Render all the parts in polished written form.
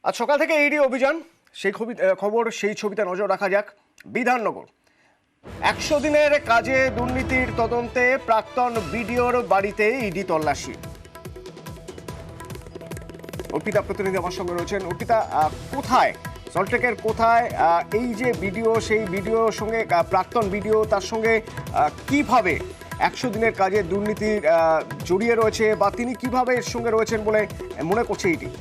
আজ সকাল থেকে ইডি অভিযান, সেই খবর সেই ছবিতে নজর রাখা যাক। বিধাননগর 100 দিনের কাজে দুর্নীতির তদন্তে প্রাক্তন বিডিওর বাড়িতে ইডি তল্লাশি। অর্পিতা প্রতিনিধি আমার সঙ্গে রয়েছেন। অর্পিতা, কোথায় সল্টলেকের কোথায় এই যে বিডিও, সেই বিডিওর সঙ্গে প্রাক্তন বিডিও, তার সঙ্গে কিভাবে 100 দিনের কাজে দুর্নীতির জড়িয়ে রয়েছে বা তিনি কিভাবে এর সঙ্গে রয়েছেন বলে মনে করছে ইডি?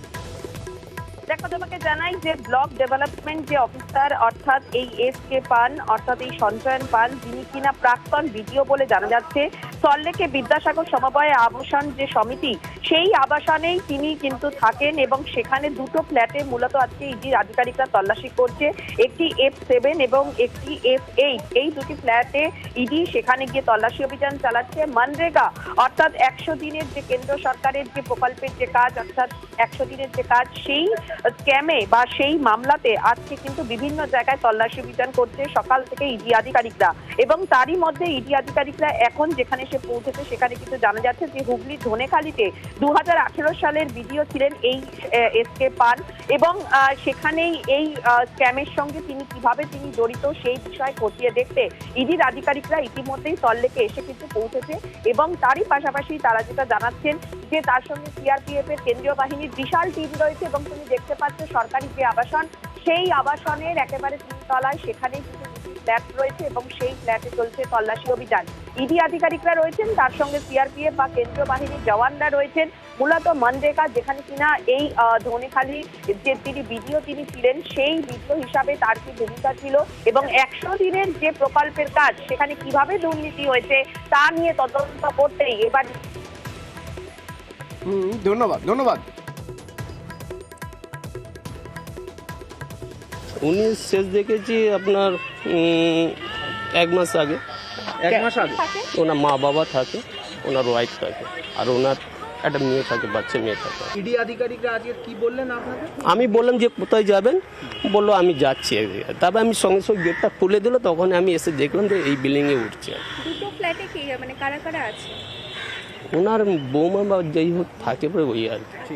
দেখো, তোমাকে জানাই যে ব্লক ডেভেলপমেন্ট যে অফিসার অর্থাৎ এই এস.কে. পান অর্থাৎ এই সঞ্চয়ন পান, যিনি কিনা প্রাক্তন বিডিও বলে জানা যাচ্ছে, সল্টলেকে বিদ্যাসাগর সমবায় আবাসন যে সমিতি, সেই আবাসনেই তিনি কিন্তু থাকেন এবং সেখানে দুটো ফ্ল্যাটে মূলত আজকে ইডির আধিকারিকরা তল্লাশি করছে। একটি F7 এবং একটি F8, এই দুটি ফ্ল্যাটে ইডি সেখানে গিয়ে তল্লাশি অভিযান চালাচ্ছে। মনরেগা অর্থাৎ 100 দিনের যে কেন্দ্র সরকারের যে প্রকল্পের যে কাজ, অর্থাৎ 100 দিনের যে কাজ, সেই স্ক্যামে বা সেই মামলাতে আজকে কিন্তু বিভিন্ন জায়গায় তল্লাশি অভিযান করছে সকাল থেকে ইডি আধিকারিকরা। এবং তারই মধ্যে ইডি আধিকারিকরা এখন যেখানে সে পৌঁছেছে সেখানে কিন্তু জানা যাচ্ছে যে হুগলির ধনেখালিতে 2018 সালের বিডিও ছিলেন এই এস.কে. পান এবং সেখানেই এই স্ক্যামের সঙ্গে কিভাবে তিনি জড়িত সেই বিষয় খতিয়ে দেখতে ইডির আধিকারিকরা ইতিমধ্যেই সল্টলেকে এসে কিন্তু পৌঁছেছে। এবং তারই পাশাপাশি তারা যেটা জানাচ্ছেন যে তার সঙ্গে সিআরপিএফ এর কেন্দ্রীয় বাহিনীর বিশাল টিম রয়েছে এবং তুমি দেখতে পাচ্ছ সরকারি যে আবাসন, সেই আবাসনের একেবারে 3 তলায় সেখানেই কিন্তু ফ্ল্যাট রয়েছে এবং সেই ফ্ল্যাটে চলছে তল্লাশি অভিযান। ইডি আধিকারিকরা রয়েছেন, তার সঙ্গে সিআরপিএফ বা কেন্দ্রীয় বাহিনীর জওয়ানরা রয়েছেন। মূলত মনরেগা যেখানে কিনা এই ধনেখালি যে তিনি বিডিও তিনি ছিলেন, সেই বিডিও হিসাবে তার কি ভূমিকা ছিল এবং 100 দিনের যে প্রকল্পের কাজ সেখানে কিভাবে দুর্নীতি হয়েছে তা নিয়ে তদন্ত করতেই এবার। ধন্যবাদ। উনি শেষ দেখেছি আপনার 1 মাস আগে। ওনার মা বাবা থাকে, ওনার ওয়াইফ থাকে, আর ওনার একটা মেয়ে থাকে, বাচ্চা মেয়ে থাকে। ইডি আধিকারিকরা আজকে কি বললেন আপনাদের? আমি বললাম যে কোথায় যাবেন, বললো আমি যাচ্ছি। তারপর আমি সঙ্গে সঙ্গে গেটটা খুলে দিল, তখন আমি এসে দেখলাম যে এই বিল্ডিংয়ে উঠছে। দুটো ফ্ল্যাটে কি মানে কারা কারা আছে? ওনার বৌমা বা যাই হোক থাকে, ওই আর কি।